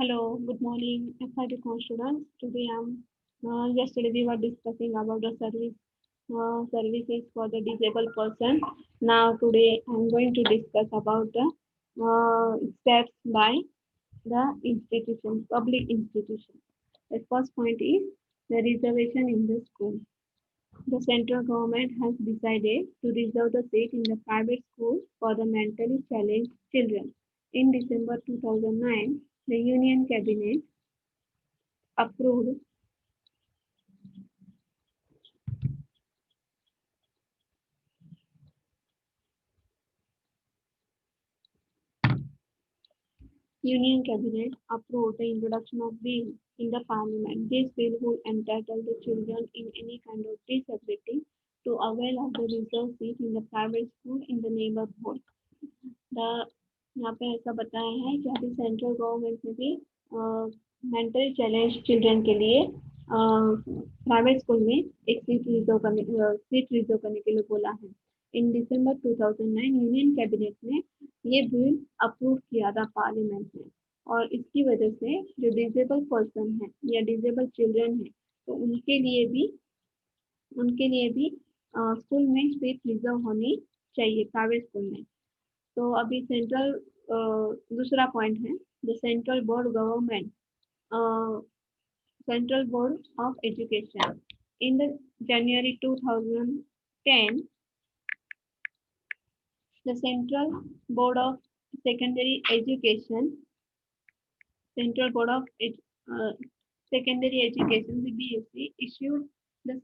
Hello, good morning, FIT students. Today yesterday we were discussing about the services for the disabled person. Now today I'm going to discuss about the steps by the institutions, public institutions. The first point is the reservation in the school. The central government has decided to reserve the seat in the private schools for the mentally challenged children. In December 2009, the Union Cabinet approved Union Cabinet approved the introduction of bill in the parliament. This bill would entitle the children in any kind of disability to avail of the reserved seat in the private school in the neighborhood. The यहाँ पे ऐसा बताया है कि अभी central government ने भी mentally challenge children के लिए प्राइवेट स्कूल में एक सीट रिजर्व करने के लिए बोला है. इन दिसंबर 2009 यूनियन कैबिनेट ने ये बिल अप्रूव किया था पार्लियामेंट में और इसकी वजह से जो डिजेबल पर्सन है या डिजेबल चिल्ड्रन है तो उनके लिए भी स्कूल में सीट रिजर्व होनी चाहिए प्राइवेट स्कूल में. तो अभी दूसरा पॉइंट है the central board government Central Board of Education. In the January 2010, the Central Board of Secondary Education, Central Board of Secondary Education (CBSE) issued the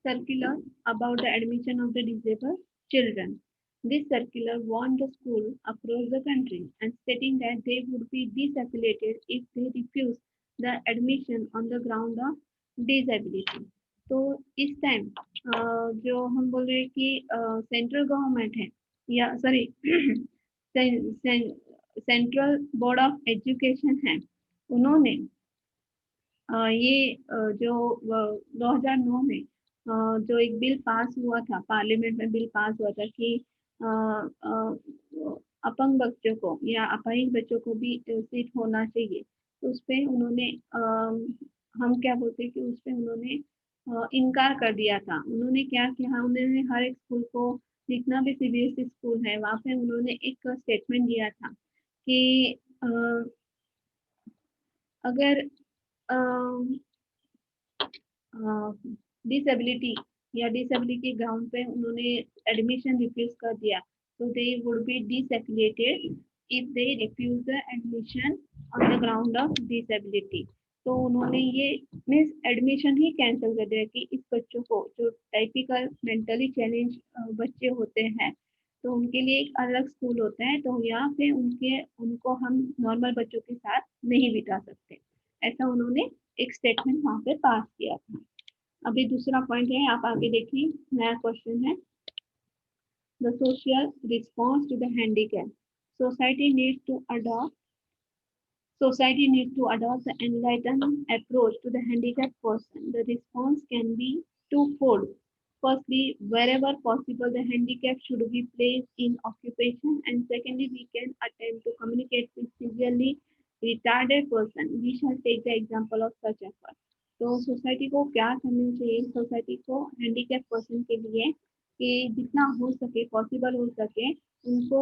circular about the admission of the disabled children. This circular warned the schools across the country and stating that they would be disaffiliated if they refuse the admission on the ground of disability. तो इस time जो हम बोल रहे हैं कि central government है या sorry central board of education है उन्होंने ये जो 2009 में जो एक बिल पास हुआ था पार्लियामेंट में बिल पास हुआ था कि अपंग बच्चों को या अपाहिज बच्चों को भी सीट होना चाहिए तो उस पर उन्होंने हम क्या बोलते हैं कि उस पर उन्होंने इनकार कर दिया था. उन्होंने क्या किया उन्होंने हर एक स्कूल को जितना भी सीबीएसई स्कूल है वहाँ पे उन्होंने एक स्टेटमेंट दिया था कि अगर डिसेबिलिटी या डिसेबिलिटी ग्राउंड पे उन्होंने एडमिशन रिफ्यूज कर दिया तो they would be disaffiliated if they refuse the admission on the ground of disability. तो उन्होंने ये मीन्स एडमिशन ही कैंसिल कर दिया कि इस बच्चों को जो टाइपिकल मेंटली चैलेंज बच्चे होते हैं तो उनके लिए एक अलग स्कूल होता है तो यहाँ पे उनको हम नॉर्मल बच्चों के साथ नहीं बिठा सकते. ऐसा उन्होंने एक स्टेटमेंट वहाँ पे पास किया था. अभी दूसरा पॉइंट है आप आगे देखिए नया क्वेश्चन है the social response to the handicap. Society needs to adopt the enlightened approach to the handicapped person. The response can be twofold. Firstly, wherever possible, the handicap should be placed in occupation, and secondly, we can attempt to communicate with severely retarded person. We shall take the example of such effort. तो society को क्या करना चाहिए society को handicap person के लिए कि जितना हो सके पॉसिबल हो सके उनको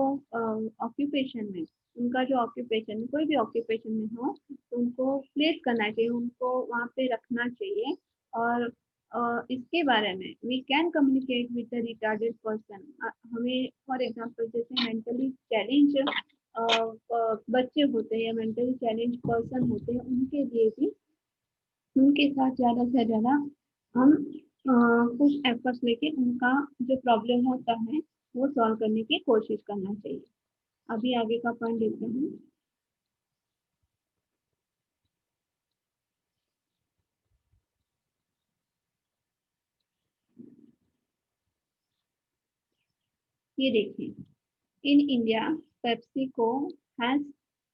ऑक्यूपेशन में उनका जो ऑक्यूपेशन कोई भी ऑक्यूपेशन में हो तो उनको प्लेस करना चाहिए उनको वहाँ पे रखना चाहिए. और इसके बारे में we can communicate with the retarded person. हमें फॉर एग्जांपल जैसे मेंटली चैलेंज बच्चे होते हैं या मेंटली चैलेंज पर्सन होते हैं उनके लिए भी उनके साथ ज़्यादा से ज़्यादा हम कुछ एफर्ट्स लेके उनका जो प्रॉब्लम होता है वो सॉल्व करने की कोशिश करना चाहिए. अभी आगे का पॉइंट देखते हैं. ये देखिए in India PepsiCo has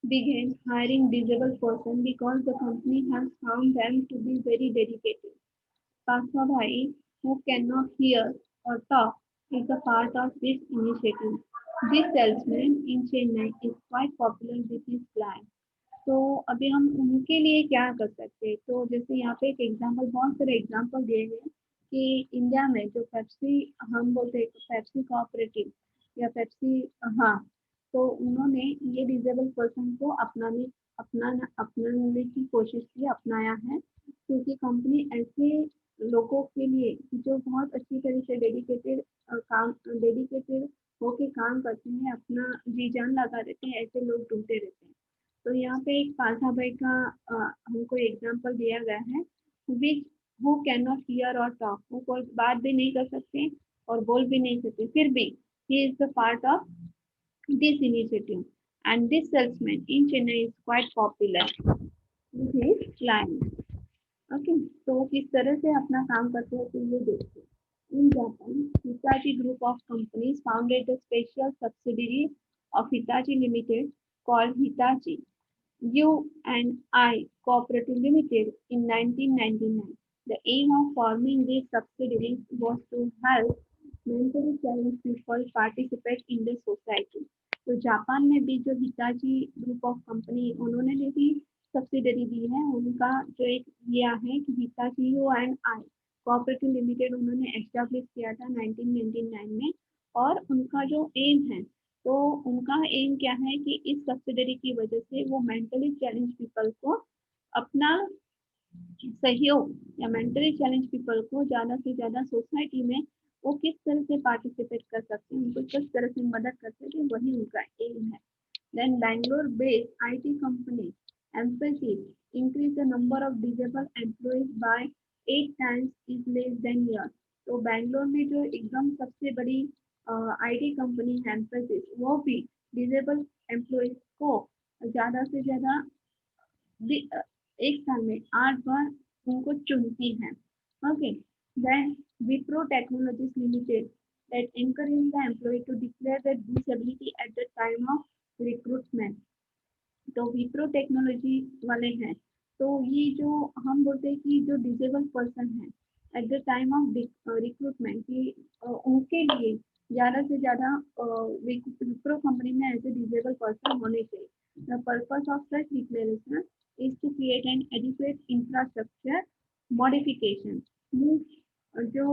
began hiring disabled person because the company has found them to be very dedicated. Pasha Bhai, who cannot hear or talk, is a part of this initiative. This salesman in Chennai is quite popular with his clients. तो अभी हम उनके लिए क्या कर सकते हैं, तो जैसे यहाँ पे एक एग्जांपल, बहुत सारे एग्जांपल दिए गए हैं कि इंडिया में जो पेप्सी, हम बोलते हैं पेप्सी कोऑपरेटिव या पेप्सी, हाँ, तो उन्होंने ये डिजेबल पर्सन को अपनाने की कोशिश की, अपनाया है, क्योंकि कंपनी ऐसे लोगों के लिए जो बहुत अच्छी तरह से डेडिकेटेड होके काम करते हैं, अपना जी जान लगा देते हैं, ऐसे लोग ढूंढते रहते हैं। तो यहाँ पे एक पालथा भाई का हमको एग्जाम्पल दिया गया है, which who can not here और टॉक, वो कोई बात भी नहीं कर सकते और बोल भी नहीं सकते, फिर भी he is the part of this initiative, and this salesman in Chennai is quite popular with his client. Okay, तो किस तरह से अपना काम करते हैं, तो ये देखिए। In Japan, Hitachi Group of Companies founded a special subsidiary of Hitachi Limited called Hitachi U&I Cooperative Limited in 1999. The aim of forming this subsidiary was to help mentally challenged people participate in the society. तो Japan में भी जो Hitachi group of company, उन्होंने भी subsidiary दी है, उनका जो एक किया है कि हिताची U&I कोऑपरेटिव लिमिटेड उन्होंने एस्टेब्लिश किया था 1999 में। और उनका जो एम है, तो उनका एम क्या है कि इस सब्सिडरी की वजह से वो मेंटली चैलेंज पीपल को अपना सहयोग, या मेंटली चैलेंज पीपल को ज़्यादा से ज़्यादा सोसाइटी में वो किस तरह से पार्टिसिपेट कर सकते हैं, उनको किस तरह से मदद कर सकते हैं, वही उनका एम है। Then Bangalore-based IT company Emphasis increased the number of disabled employees by 8 times in less than year. तो बैंगलोर में जो एकदम सबसे बड़ी आईटी कंपनी है Emphasis, वो भी डिजेबल एम्प्लॉयज को ज़्यादा से ज़्यादा एक साल में 8 बार उनको चुनती है। Okay, then Wipro Technologies Limited that encourage the employee to declare their disability at the time of recruitment। तो विप्रो टेक्नोलॉजी वाले हैं, तो ये जो हम बोलते हैं कि जो डिजेबल पर्सन है at the time of recruitment की, उनके लिए ज़्यादा से ज़्यादा विप्रो कंपनी में ऐसे डिजेबल पर्सन होने चाहिए। The purpose of such declaration is to create an adequate infrastructure modification. जो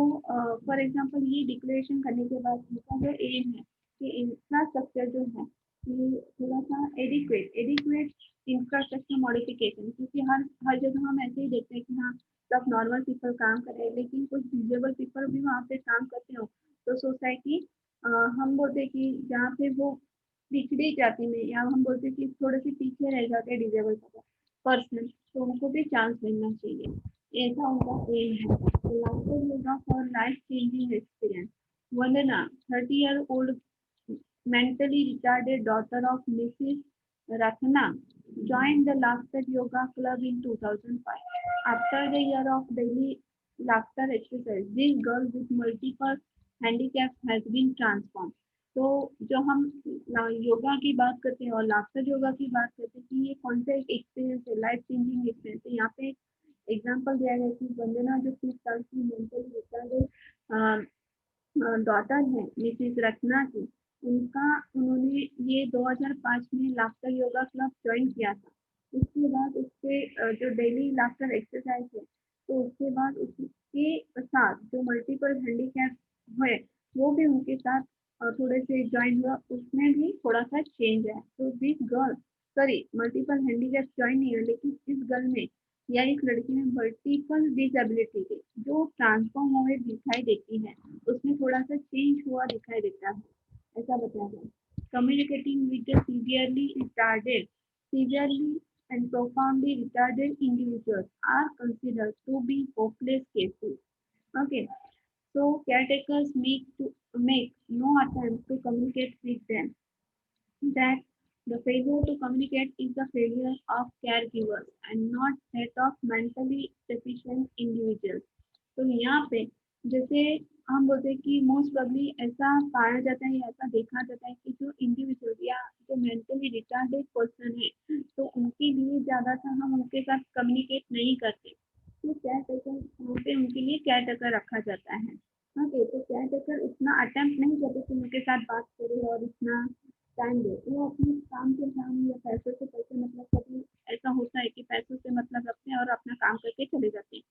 फॉर एग्जांपल ये डिक्लेरेशन करने के बाद उनका जो एम है कि इंफ्रास्ट्रक्चर जो है ये थोड़ा सा एडिक्वेट इंफ्रास्ट्रक्चर मॉडिफिकेशन, क्योंकि हर जगह हम ऐसे ही देखते हैं कि हाँ, सब नॉर्मल पीपल काम कर रहे हैं, लेकिन कुछ डिजेबल पीपल भी वहाँ पे काम करते हो, तो सोसाइटी हम बोलते हैं कि जहाँ पे वो पिछड़ी जाति में, या हम बोलते हैं कि थोड़े से पीछे रह जाते हैं डिजेबल पर्सन, तो उनको भी चांस मिलना चाहिए, ऐसा उनका एम है। तो life yoga for life changing experience. Vandana, 30-year-old mentally retarded daughter of Mrs. Ratna, joined the Laughter Yoga Club in 2005. After the year of daily laughter exercise, this girl with multiple handicaps has been transformed. तो जो हम योगा की बात करते हैं और laughter yoga की बात करते हैं कि ये कौन सा एक एक्सपीरियंस है, लाइफ चेंजिंग एक्सपीरियंस है, यहाँ पे एग्जाम्पल दिया गया कि वंदना जो 30 साल की मेंटली रिटार्डेड डॉटर है मिसिस रत्ना की, उन्होंने ये 2005 में लाफ्टर योगा क्लब ज्वाइन किया था। उसके बाद उसके जो डेली लाफ्टर एक्सरसाइज है, तो उसके बाद उसके साथ जो मल्टीपल हैंडीकैप है वो भी उनके साथ थोड़े से ज्वाइन हुआ, उसमें भी थोड़ा सा चेंज है। तो this girl, sorry, multiple handicap join नहीं है, लेकिन इस गर्ल में या इस लड़की में मल्टीपल डिसेबिलिटी है जो ट्रांसफॉर्म हुए दिखाई देती है, उसमें थोड़ा सा चेंज हुआ दिखाई देता है, ऐसा बताया गया। Communicating with the severely and profoundly retarded individuals are considered to be hopeless cases. Okay, so caretakers make no attempt to communicate with them, that the failure to communicate is the failure of caregivers and not that of mentally deficient individuals। तो यहाँ पे जैसे हम बोलते हैं कि most probably ऐसा पाया जाता है या ऐसा देखा जाता है कि जो इंडिविजुअल या जो मेंटली रिटार्डेड पर्सन है, तो उनके लिए ज़्यादातर हम उनके साथ कम्युनिकेट नहीं करते, तो केयर टेकर वहाँ पे उनके लिए केयर टेकर रखा जाता है। ओके, तो केयर टेकर इतना अटेम्प्ट नहीं करते कि उनके साथ बात करें और इतना टाइम दे, वो अपने काम से काम या पैसे से पैसे, मतलब कभी ऐसा होता है कि पैसों से मतलब रखते हैं और अपना काम करके चले जाते हैं।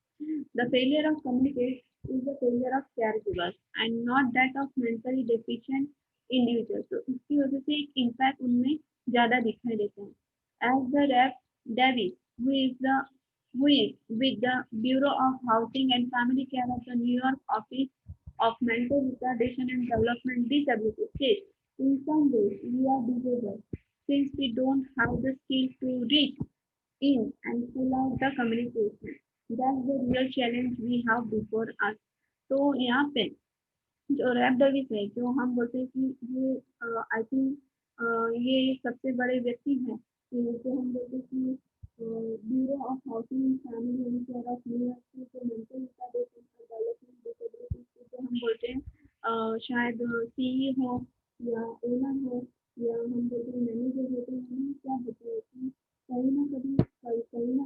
The failure of communicate is the failure of care givers and not that of mentally deficient individual. तो इसकी वजह से एक इम्पैक्ट उनमें ज्यादा दिखाई देता है। As the rep Davis who is with the Bureau of Housing and Family Care of the New York Office of Mental Retardation and Development Disability says, in some ways we are disabled since we don't have the skill to reach in and pull out the communication. That's the real challenge we have before us. तो यहाँ पे जो rap Davis है, जो हम बोलते हैं कि ये आई थिंक ये सबसे बड़े व्यक्ति हैं, कि जो हम बोलते हैं कि bureau of housing family and care of New York की जो मेंटल रिटार्डेशन और डेवलपमेंट डिसेबिलिटीज की जो हम बोलते हैं शायद सीई हो या ओनर हो या हम बोलते हैं मैनेजर होते हैं, हमें क्या होता है कि कहीं ना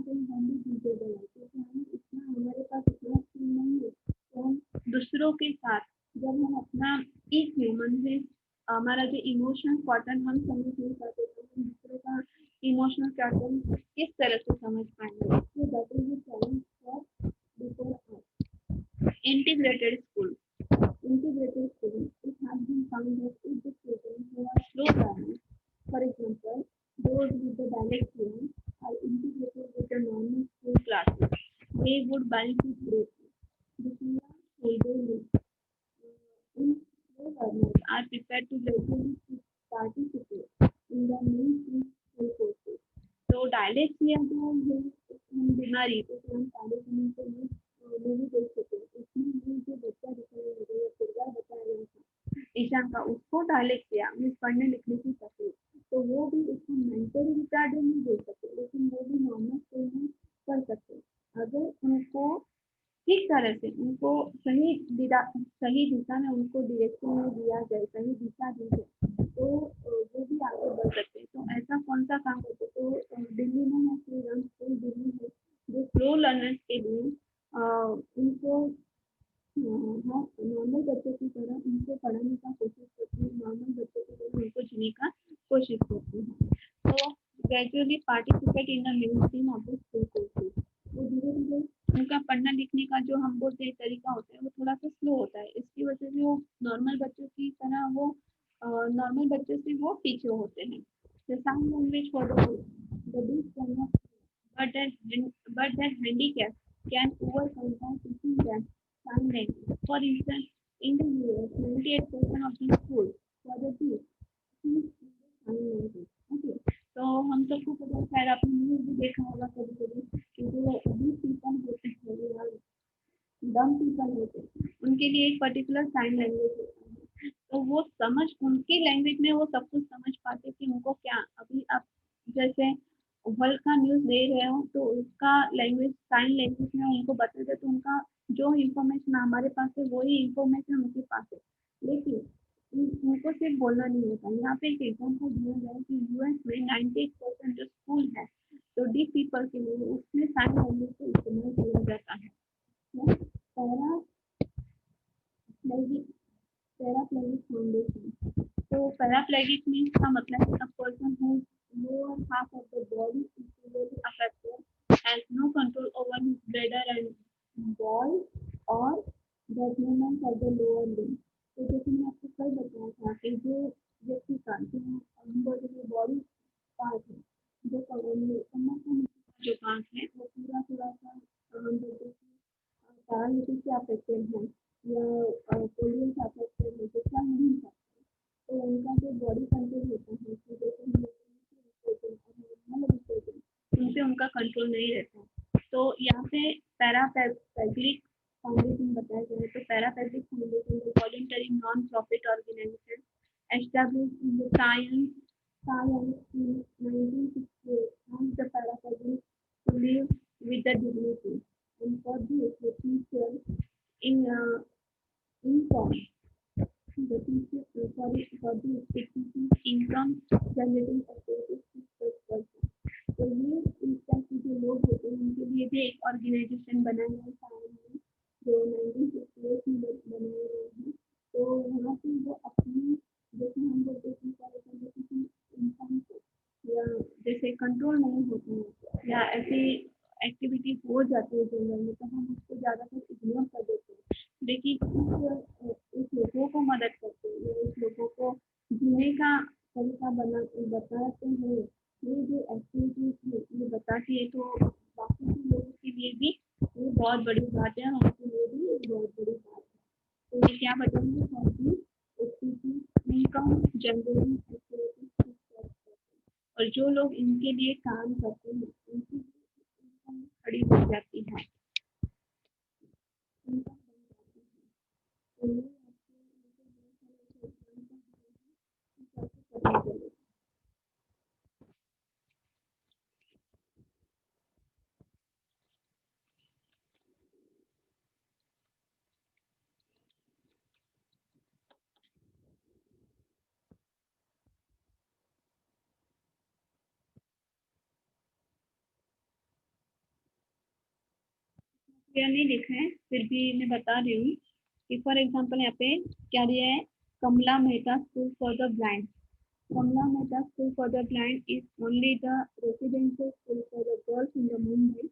कहीं हम भी डिसेबल है, क्योंकि हम इतना, हमारे पास इतना स्किल नहीं है, तो हम दूसरों के साथ जब हम अपना एक ह्यूमन है, हमारा जो इमोशनल पैटर्न हम समझ नहीं पाते, तो हम दूसरे का इमोशनल पैटर्न किस तरह से समझ पाएंगे। तो that is the challenge for before us. Integrated school, integrated schooling, it has been found that if the children who are slow learners, for example, those with the dyslexia, are integrated with the normal school classes, they would benefit greatly. The children in slow learners are prepared to regularly participate in the mainstream school courses. तो dyslexia जो है, बीमारी तो हम पहले समय से movie देख सकते हैं, उसमें ये जो बच्चा दिखाया गया या किरदार बताया गया था ईशान का, उसको डायलेक्सिया मीन्स पढ़ने लिखने की तकलीफ, तो वो भी उसको मेंटली रिटार्डेड नहीं बोल सकते, लेकिन वो भी नॉर्मल स्कूल में पढ़ सकते हैं अगर उनको ठीक तरह से उनको सही दिशा में उनको डायरेक्शन में दिया जाए, सही दिशा दी जाए, तो वो भी आगे बढ़ सकते हैं। तो ऐसा कौन सा काम करते हैं? तो दिल्ली में है श्रीराम स्कूल दिल्ली है, जो स्लो लर्नर्स के लिए उनको नॉर्मल बच्चों की तरह उनको पढ़ाने का कोशिश करती है, नॉर्मल बच्चों की तरह उनको जीने का कोशिश करती है। तो gradually participate in the main stream of the school courses, तो धीरे धीरे उनका पढ़ना लिखने का जो हम बोलते हैं तरीका होता है वो थोड़ा सा स्लो होता है, इसकी वजह से वो नॉर्मल बच्चों की तरह वो नॉर्मल बच्चों से वो पीछे होते हैं। The sign language for the big cannot, but their handicap can overcome by teaching them sign language. For instance, in the US, 98% of the schools for the deaf teach sign language. Okay, तो हम सबको पता है, शायद आपने news भी देखा होगा कभी कभी कि जो डीफ पीपल होते हैं या डम पीपल होते हैं, उनके लिए एक पर्टिकुलर साइन लैंग्वेज होता है, तो वो समझ उनकी लैंग्वेज में वो सब कुछ समझ पाते कि उनको क्या, अभी आप जैसे वर्ल्ड का न्यूज़ दे रहे हो तो उसका लैंग्वेज साइन लैंग्वेज में उनको बता दे, तो उनका जो इंफॉर्मेशन हमारे पास है वही इंफॉर्मेशन उनके पास है, लेकिन उनको सिर्फ बोलना नहीं होता। यहाँ पे एक एग्जाम्पल दिया गया कि यूएस में 98% जो स्कूल है तो डी पीपल के लिए उसमें साइन लैंग्वेज का इस्तेमाल किया जाता है। पैरा पैराप्लेगिक फाउंडेशन, तो पैराप्लेगिक मीन्स का मतलब है a person who lower half of the body is severely affected, has no control over his bladder and bowel or the movement of the lower limb। तो जैसे मैंने आपको कल बताया था कि जो व्यक्ति का जो हम बोलते हैं बॉडी पार्ट है, जो कमर का जो पार्ट है वो पूरा थोड़ा सा हम बोलते हैं पैरालिसिस से अफेक्टेड है या पोलियो से अफेक्टेड है, जो चल नहीं सकते, तो उनका जो बॉडी कंट्रोल होता है कि जैसे हम उन पे उनका कंट्रोल नहीं रहता। तो यहाँ पे पैरापैग्लिक फाउंडेशन बताया गया है। तो paraplegic foundation voluntary non profit organisation established in the science in 1968 and the paraplegic to live with the dignity, and for this the teacher in income, the teacher for the specific income generating activities to such person। तो ये इस तरह के जो लोग होते हैं उनके लिए भी एक ऑर्गेनाइजेशन बनाया है साइंस में, जो 1968 में बनाए गए हैं। तो वहाँ पे वो अपनी, जैसे हम बोलते हैं कि से कंट्रोल नहीं होती है या ऐसी एक्टिविटी हो जाती है जंगल में, तो हम उसको ज़्यादातर इग्नोर कर देते हैं। लेकिन उस लोगों को मदद करते हैं, उस लोगों को जीने का तरीका बताते हैं, ये जो एक्टिविटीज है ये बताती है, तो बाकी के लोगों के लिए भी ये बहुत बड़ी बात है और उनके लिए भी ये बहुत बड़ी बात है। तो ये क्या बताएंगे इनकम जनरली एक्टिविटीज और जो लोग इनके लिए काम करते हैं उनकी इनकम खड़ी हो जाती है। इनकम बन जाती है। तो ये आपको कैसे करना चाहिए। क्लियर नहीं लिखा है फिर भी मैं बता रही हूँ कि फॉर एग्जाम्पल यहाँ पे क्या दिया है, Kamla Mehta school for the blind. Kamla Mehta School for the Blind is only the residential school for the girls in the Mumbai.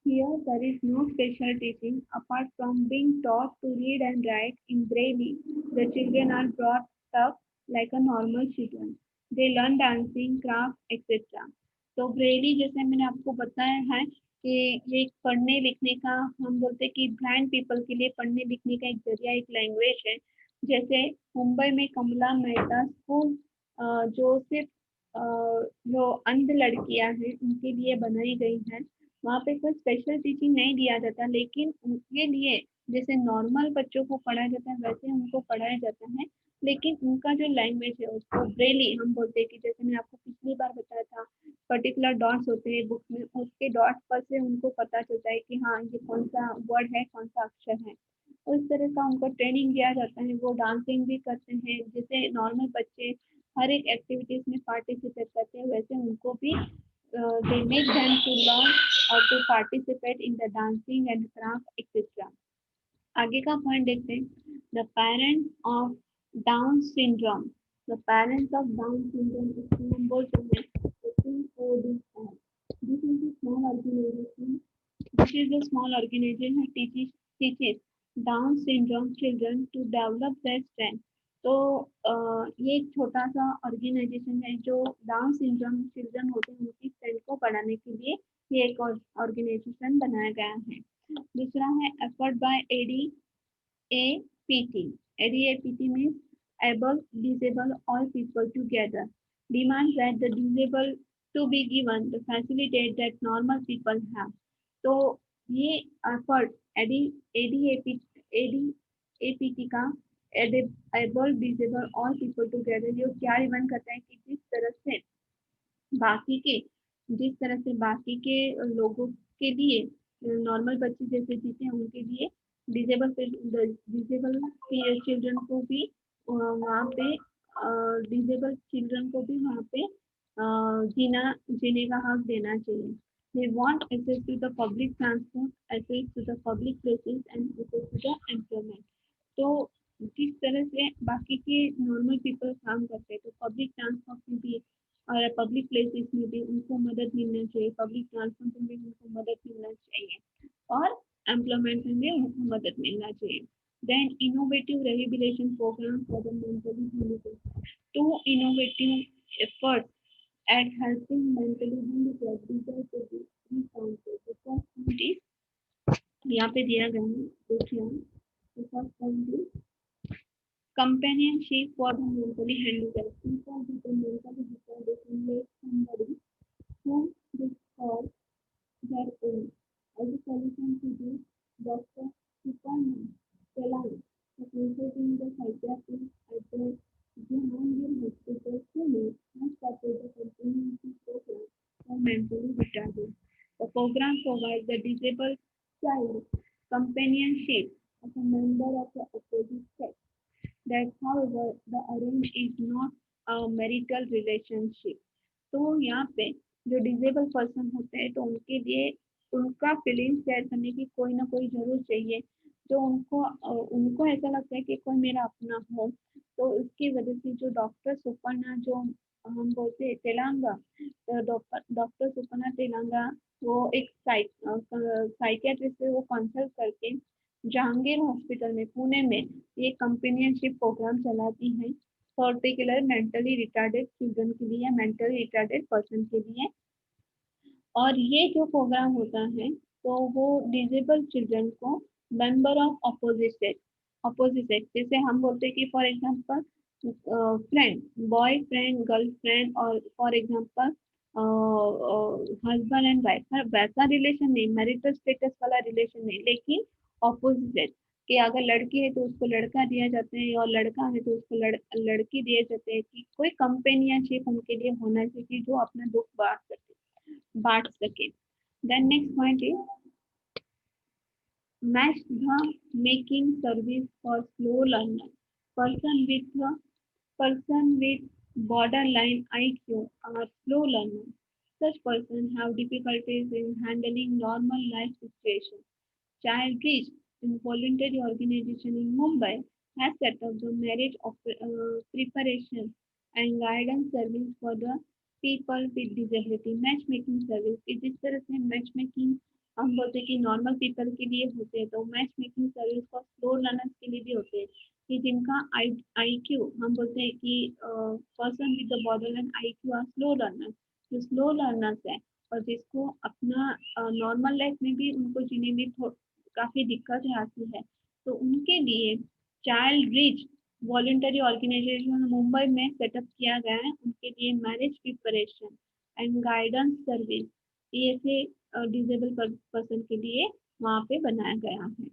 Here, there is no special teaching apart from being taught to read and write in Braille. The children are brought up like a normal children. They learn dancing, craft, etc. तो Braille जैसे मैंने आपको बताया है कि ये एक पढ़ने लिखने का, हम बोलते हैं कि ब्लाइंड पीपल के लिए पढ़ने लिखने का एक जरिया, एक लैंग्वेज है। जैसे मुंबई में कमला मेहता स्कूल जो सिर्फ जो अंध लड़कियां हैं उनके लिए बनाई गई है। वहाँ पे कोई स्पेशल टीचिंग नहीं दिया जाता, लेकिन उनके लिए जैसे नॉर्मल बच्चों को पढ़ाया जाता है वैसे उनको पढ़ाया जाता है। लेकिन उनका जो लैंग्वेज है उसको ब्रेली हम बोलते हैं कि जैसे मैंने आपको पिछली बार बताया था, पर्टिकुलर डॉट्स होते हैं बुक में, उसके डॉट्स पर से उनको पता चलता है कि हाँ ये कौन सा वर्ड है, कौन सा अक्षर है। उस तरह का उनको ट्रेनिंग दिया जाता है। वो डांसिंग भी करते हैं, जैसे नॉर्मल बच्चे हर एक एक्टिविटीज में पार्टिसिपेट करते हैं वैसे उनको भी they make them to learn or to participate in the dancing and craft etc. आगे का पॉइंट देखते हैं, the parents of Down syndrome. The parents of Down syndrome इसको हम बोलते हैं PODS। This is a small organization, this is a small organization that teaches Down syndrome children to develop their strength. तो ये एक छोटा सा ऑर्गेनाइजेशन है जो डाउन सिंड्रोम चिल्ड्रन होते हैं उनकी स्ट्रेंथ को बढ़ाने के लिए ये एक ऑर्गेनाइजेशन बनाया गया है। दूसरा है effort bye ADAPT। ADAPT means able, disable, all people together. Demands that the disabled to be given the facility that normal people have. तो ये एफर्ट एडीएपीटी का able, disable, all people together ये क्या डिमांड करता है कि बाकी के जिस तरह से बाकी के लोगों के लिए नॉर्मल बच्चे जैसे जीते हैं उनके लिए डिसेबल के चिल्ड्रन को भी वहाँ पे डिसेबल चिल्ड्रन को भी वहाँ पे जीने का हक देना चाहिए। They want access to the public transport, access to the public places and access to the employment. तो जिस तरह से बाकी के नॉर्मल पीपल काम करते हैं तो पब्लिक ट्रांसपोर्ट में भी और पब्लिक प्लेसेस में भी उनको मदद मिलना चाहिए, पब्लिक ट्रांसपोर्ट में भी उनको मदद मिलना चाहिए और एम्प्लॉयमेंट में भी उनको मदद मिलना चाहिए। Then innovative rehabilitation program for the mentally handicapped. Two innovative efforts at helping mentally handicapped people to be recounted. The first point is यहाँ पे दिया गया है, देखिए the first point is companionship for the mentally handicapped. People with a mentally disorder can let somebody whom they call their own. As a solution to this, Dr. Superman Telang, a consulting the psychiatrist at the Jahangir Hospital, Pune, has started the companionship program for mentally retarded. The program provides the disabled child companionship as a member of the opposite sex. That, however, the arrange is not a marital relationship. तो यहाँ पे जो disable person होते हैं तो उनके लिए उनका फीलिंग शेयर करने की कोई ना कोई जरूर चाहिए, जो उनको ऐसा लगता है कि कोई मेरा अपना हो। तो उसकी वजह से जो डॉक्टर सुपर्णा जो हम बोलते हैं तेलंगा, तो डॉक्टर सुपना तेलंगा, वो एक साइकियाट्रिस्ट से वो कंसल्ट करके जहांगीर हॉस्पिटल में पुणे में ये कंपेनियनशिप प्रोग्राम चलाती है, पर्टिकुलर मेंटली रिटार्डेड चिल्ड्रन के लिए, मेंटली रिटार्डेड पर्सन के लिए। और ये जो प्रोग्राम होता है तो वो डिजेबल चिल्ड्रन को मेंबर ऑफ अपोजिट सेक्स, जैसे हम बोलते हैं कि for example friend, boy friend, girl friend, और for example husband and wife, वैसा रिलेशन नहीं, मैरिटल स्टेटस वाला रिलेशन नहीं, लेकिन ऑपोजिट सेक्स, कि अगर लड़की है तो उसको लड़का दिया जाता है, और लड़का है तो उसको लड़की दिए जाते हैं, कि कोई कंपेनियनशिप उनके लिए होना चाहिए कि जो अपना दुख बांट सके। Then next point is match the making service for slow learner. Person person with borderline IQ or slow learner. Such persons have difficulties in handling normal life situations. Child Reach, a voluntary organization in Mumbai, has set up the marriage preparation and guidance service for the people with disability. Matchmaking service कि जिस तरह से matchmaking हम बोलते हैं कि normal people के लिए होते हैं, तो match making service for slow learners के लिए भी होते हैं, कि जिनका आई क्यू, हम बोलते हैं कि person with the borderline I Q R slow learner, जो स्लो लर्नर्स है और जिसको अपना नॉर्मल लाइफ में भी उनको जीने में काफी दिक्कतें आती है, तो उनके लिए child reach voluntary organization Mumbai में सेटअप किया गया है, उनके लिए marriage preparation and guidance service, ये से डिजेबल पर्सन के लिए वहाँ पे बनाया गया है।